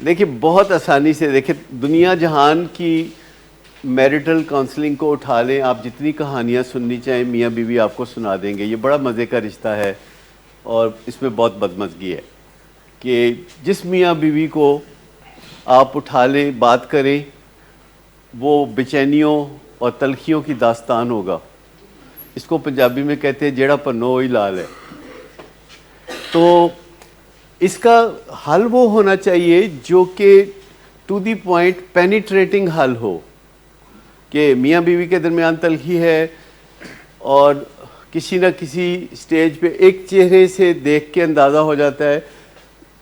دیکھیے بہت آسانی سے دیکھیں دنیا جہان کی میرٹل کاؤنسلنگ کو اٹھا لیں، آپ جتنی کہانیاں سننی چاہیں میاں بیوی آپ کو سنا دیں گے. یہ بڑا مزے کا رشتہ ہے اور اس میں بہت بدمزگی ہے کہ جس میاں بیوی کو آپ اٹھا لیں بات کریں وہ بے-چینیوں اور تلخیوں کی داستان ہوگا. اس کو پنجابی میں کہتے ہیں جیڑا پنو وہی لال ہے. تو اس کا حل وہ ہونا چاہیے جو کہ ٹو دی پوائنٹ پینیٹریٹنگ حل ہو کہ میاں بیوی کے درمیان تلخی ہے اور کسی نہ کسی سٹیج پہ ایک چہرے سے دیکھ کے اندازہ ہو جاتا ہے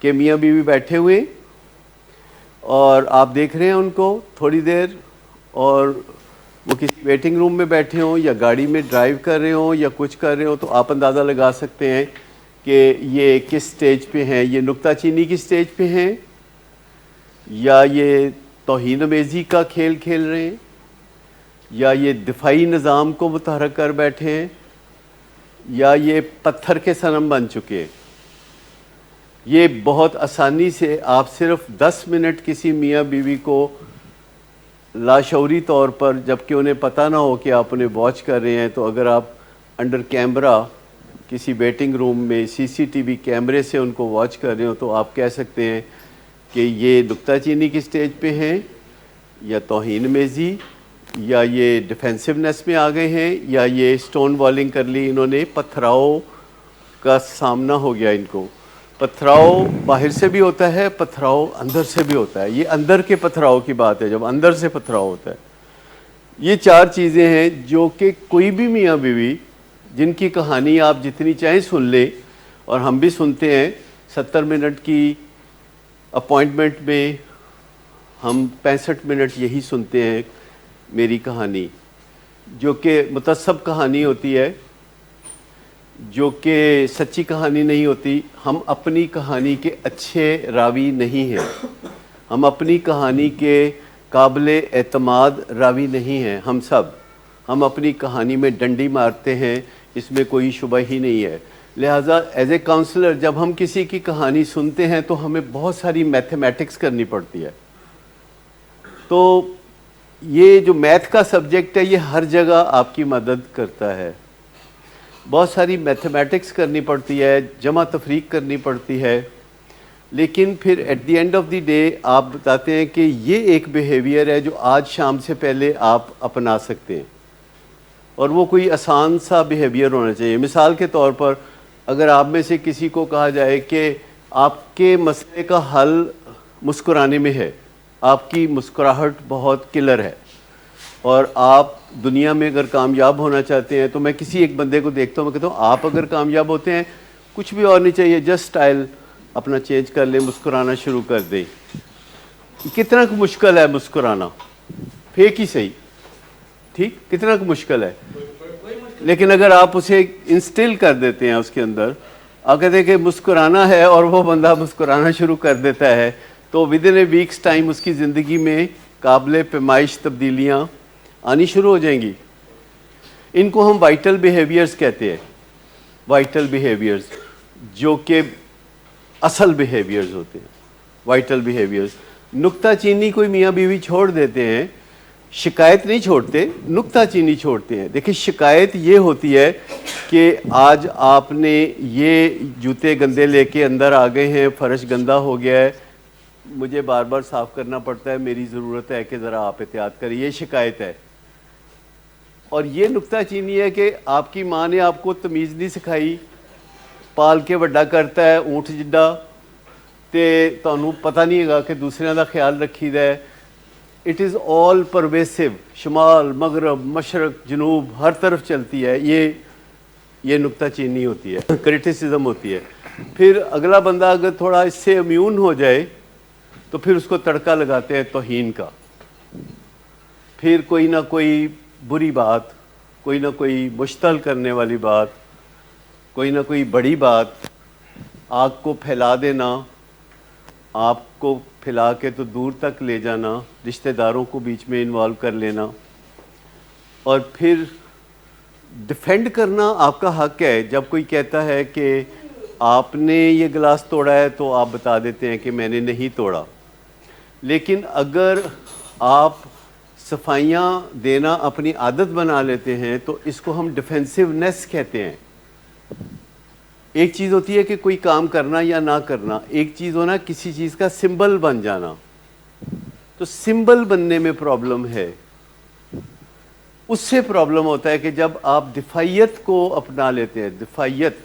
کہ میاں بیوی بیٹھے ہوئے اور آپ دیکھ رہے ہیں ان کو تھوڑی دیر، اور وہ کسی ویٹنگ روم میں بیٹھے ہوں یا گاڑی میں ڈرائیو کر رہے ہوں یا کچھ کر رہے ہوں، تو آپ اندازہ لگا سکتے ہیں کہ یہ کس سٹیج پہ ہیں. یہ نکتہ چینی کی سٹیج پہ ہیں یا یہ توہین آمیزی کا کھیل کھیل رہے ہیں یا یہ دفاعی نظام کو متحرک کر بیٹھے ہیں یا یہ پتھر کے صنم بن چکے ہیں. یہ بہت آسانی سے آپ صرف 10 منٹ کسی میاں بیوی کو لاشعوری طور پر، جبکہ انہیں پتہ نہ ہو کہ آپ انہیں واچ کر رہے ہیں، تو اگر آپ انڈر کیمرہ کسی ویٹنگ روم میں سی سی ٹی وی کیمرے سے ان کو واچ کر رہے ہو تو آپ کہہ سکتے ہیں کہ یہ نکتہ چینی کی سٹیج پہ ہیں یا توہین آمیزی یا یہ ڈیفینسونیس میں آ گئے ہیں یا یہ سٹون والنگ کر لی انہوں نے، پتھراؤ کا سامنا ہو گیا ان کو. پتھراؤ باہر سے بھی ہوتا ہے، پتھراؤ اندر سے بھی ہوتا ہے. یہ اندر کے پتھراؤ کی بات ہے جب اندر سے پتھراؤ ہوتا ہے. یہ 4 چیزیں ہیں جو کہ کوئی بھی میاں بیوی جن کی کہانی آپ جتنی چاہیں سن لیں، اور ہم بھی سنتے ہیں 70 منٹ کی اپوائنٹمنٹ میں ہم 65 منٹ یہی سنتے ہیں میری کہانی، جو کہ متصب کہانی ہوتی ہے، جو کہ سچی کہانی نہیں ہوتی. ہم اپنی کہانی کے اچھے راوی نہیں ہیں، ہم اپنی کہانی کے قابل اعتماد راوی نہیں ہیں. ہم اپنی کہانی میں ڈنڈی مارتے ہیں، اس میں کوئی شبہ ہی نہیں ہے. لہٰذا ایز اے کاؤنسلر جب ہم کسی کی کہانی سنتے ہیں تو ہمیں بہت ساری میتھمیٹکس کرنی پڑتی ہے. تو یہ جو میتھ کا سبجیکٹ ہے یہ ہر جگہ آپ کی مدد کرتا ہے. بہت ساری میتھمیٹکس کرنی پڑتی ہے، جمع تفریق کرنی پڑتی ہے، لیکن پھر at the end of the day آپ بتاتے ہیں کہ یہ ایک بیہیویئر ہے جو آج شام سے پہلے آپ اپنا سکتے ہیں، اور وہ کوئی آسان سا بیہیویئر ہونا چاہیے. مثال کے طور پر اگر آپ میں سے کسی کو کہا جائے کہ آپ کے مسئلے کا حل مسکرانے میں ہے، آپ کی مسکراہٹ بہت کلر ہے، اور آپ دنیا میں اگر کامیاب ہونا چاہتے ہیں، تو میں کسی ایک بندے کو دیکھتا ہوں، میں کہتا ہوں آپ اگر کامیاب ہوتے ہیں کچھ بھی اور نہیں چاہیے، جسٹ اسٹائل اپنا چینج کر لیں، مسکرانا شروع کر دیں. کتنا مشکل ہے مسکرانا، فیک ہی صحیح، ٹھیک، کتنا مشکل ہے. لیکن اگر آپ اسے انسٹل کر دیتے ہیں اس کے اندر، آپ کہتے ہیں کہ مسکرانا ہے اور وہ بندہ مسکرانا شروع کر دیتا ہے، تو with in a wax time اس کی زندگی میں قابل پیمائش تبدیلیاں آنی شروع ہو جائیں گی. ان کو ہم وائٹل بیہیویئرز کہتے ہیں، وائٹل بیہیویئرز جو کہ اصل بیہیویئرز ہوتے ہیں، وائٹل بیہیویئرز. نکتہ چینی کوئی میاں بیوی چھوڑ دیتے ہیں، شکایت نہیں چھوڑتے، نکتہ چینی چھوڑتے ہیں. دیکھیں شکایت یہ ہوتی ہے کہ آج آپ نے یہ جوتے گندے لے کے اندر آ گئے ہیں، فرش گندا ہو گیا ہے، مجھے بار بار صاف کرنا پڑتا ہے، میری ضرورت ہے کہ ذرا آپ احتیاط کریں. یہ شکایت ہے. اور یہ نکتہ چینی ہے کہ آپ کی ماں نے آپ کو تمیز نہیں سکھائی، پال کے وڈا کرتا ہے اونٹ جڈا، تے تانوں پتہ نہیں ہے کہ دوسرے دا خیال رکھی دا ہے. اٹ از آل پرویسو، شمال مغرب مشرق جنوب ہر طرف چلتی ہے. یہ نکتہ چینی ہوتی ہے، کرٹیسزم ہوتی ہے. پھر اگلا بندہ اگر تھوڑا اس سے امیون ہو جائے تو پھر اس کو تڑکا لگاتے ہیں توہین کا. پھر کوئی نہ کوئی بری بات، کوئی نہ کوئی مشتعل کرنے والی بات، کوئی نہ کوئی بڑی بات، آگ کو پھیلا دینا، آپ کو پھیلا کے تو دور تک لے جانا، رشتہ داروں کو بیچ میں انوالو کر لینا، اور پھر ڈیفینڈ کرنا آپ کا حق ہے. جب کوئی کہتا ہے کہ آپ نے یہ گلاس توڑا ہے تو آپ بتا دیتے ہیں کہ میں نے نہیں توڑا. لیکن اگر آپ صفائیاں دینا اپنی عادت بنا لیتے ہیں تو اس کو ہم ڈیفینسونیس کہتے ہیں. ایک چیز ہوتی ہے کہ کوئی کام کرنا یا نہ کرنا، ایک چیز ہونا کسی چیز کا سمبل بن جانا. تو سمبل بننے میں پرابلم ہے. اس سے پرابلم ہوتا ہے کہ جب آپ دفاعیت کو اپنا لیتے ہیں، دفاعیت.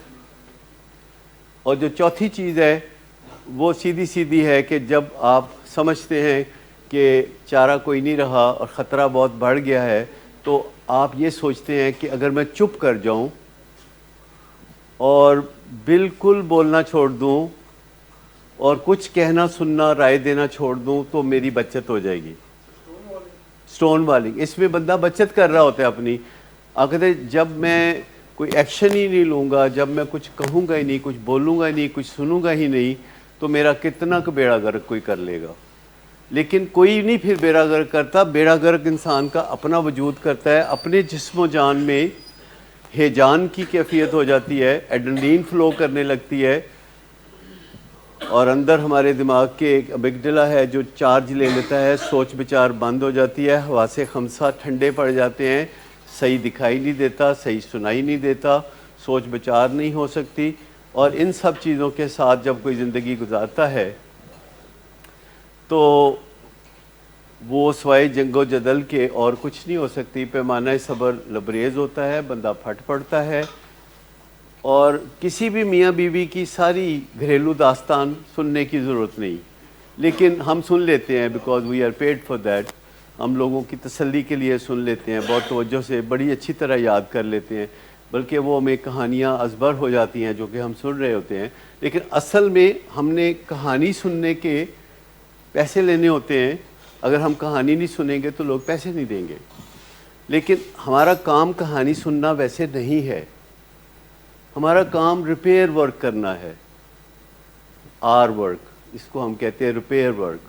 اور جو چوتھی چیز ہے وہ سیدھی سیدھی ہے کہ جب آپ سمجھتے ہیں کہ چارہ کوئی نہیں رہا اور خطرہ بہت بڑھ گیا ہے، تو آپ یہ سوچتے ہیں کہ اگر میں چپ کر جاؤں اور بالکل بولنا چھوڑ دوں اور کچھ کہنا سننا رائے دینا چھوڑ دوں تو میری بچت ہو جائے گی. سٹون والنگ، اس میں بندہ بچت کر رہا ہوتا ہے اپنی. آپ کہتے ہیں جب میں کوئی ایکشن ہی نہیں لوں گا، جب میں کچھ کہوں گا ہی نہیں، کچھ بولوں گا ہی نہیں، کچھ سنوں گا ہی نہیں، تو میرا کتنا کا بیڑا غرق کوئی کر لے گا. لیکن کوئی نہیں پھر بیڑا غرق کرتا. بیڑا غرق انسان کا اپنا وجود کرتا ہے. اپنے جسم و جان میں ہیجان کی کیفیت ہو جاتی ہے، ایڈرینلین فلو کرنے لگتی ہے، اور اندر ہمارے دماغ کے ایک امگڈلا ہے جو چارج لے لیتا ہے، سوچ بچار بند ہو جاتی ہے، حواس خمسہ ٹھنڈے پڑ جاتے ہیں، صحیح دکھائی نہیں دیتا، صحیح سنائی نہیں دیتا، سوچ بچار نہیں ہو سکتی. اور ان سب چیزوں کے ساتھ جب کوئی زندگی گزارتا ہے تو وہ سوائے جنگ و جدل کے اور کچھ نہیں ہو سکتی. پیمانہ صبر لبریز ہوتا ہے، بندہ پھٹ پڑتا ہے. اور کسی بھی میاں بیوی کی ساری گھریلو داستان سننے کی ضرورت نہیں، لیکن ہم سن لیتے ہیں because we are paid for that. ہم لوگوں کی تسلی کے لیے سن لیتے ہیں، بہت توجہ سے بڑی اچھی طرح یاد کر لیتے ہیں، بلکہ وہ ہمیں کہانیاں ازبر ہو جاتی ہیں جو کہ ہم سن رہے ہوتے ہیں. لیکن اصل میں ہم نے کہانی سننے کے پیسے لینے ہوتے ہیں. اگر ہم کہانی نہیں سنیں گے تو لوگ پیسے نہیں دیں گے. لیکن ہمارا کام کہانی سننا ویسے نہیں ہے. ہمارا کام ریپیئر ورک کرنا ہے. آر ورک، اس کو ہم کہتے ہیں ریپیئر ورک.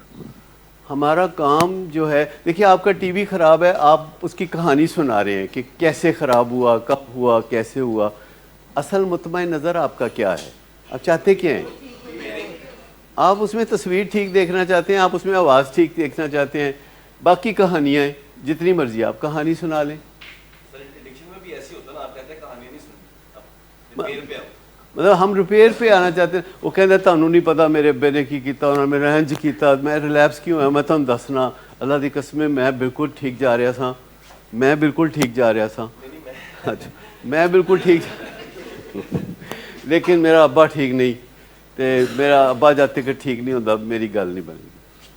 ہمارا کام جو ہے، دیکھیے آپ کا ٹی وی خراب ہے، آپ اس کی کہانی سنا رہے ہیں کہ کیسے خراب ہوا، کب ہوا، کیسے ہوا. اصل مطمئن نظر آپ کا کیا ہے؟ آپ چاہتے کیا ہیں؟ آپ اس میں تصویر ٹھیک دیکھنا چاہتے ہیں، آپ اس میں آواز ٹھیک دیکھنا چاہتے ہیں. باقی کہانیاں ہیں جتنی مرضی آپ کہانی سنا لیں. مطلب ہم ریپیئر پہ آنا چاہتے ہیں. وہ کہتے ہیں تانوں نہیں پتا میرے ابے نے کی کیتا، انہوں نے میرا انج کیتا، میں ریلیپس کیوں ہے، میں تانوں دسنا. اللہ دی قسم میں بالکل ٹھیک جا رہا سا، میں بالکل ٹھیک جا رہا سا. اچھا میں بالکل ٹھیک لیکن میرا ابا ٹھیک نہیں، تے میرا ابا جاتے کہ ٹھیک نہیں ہوتا میری گل نہیں بنی.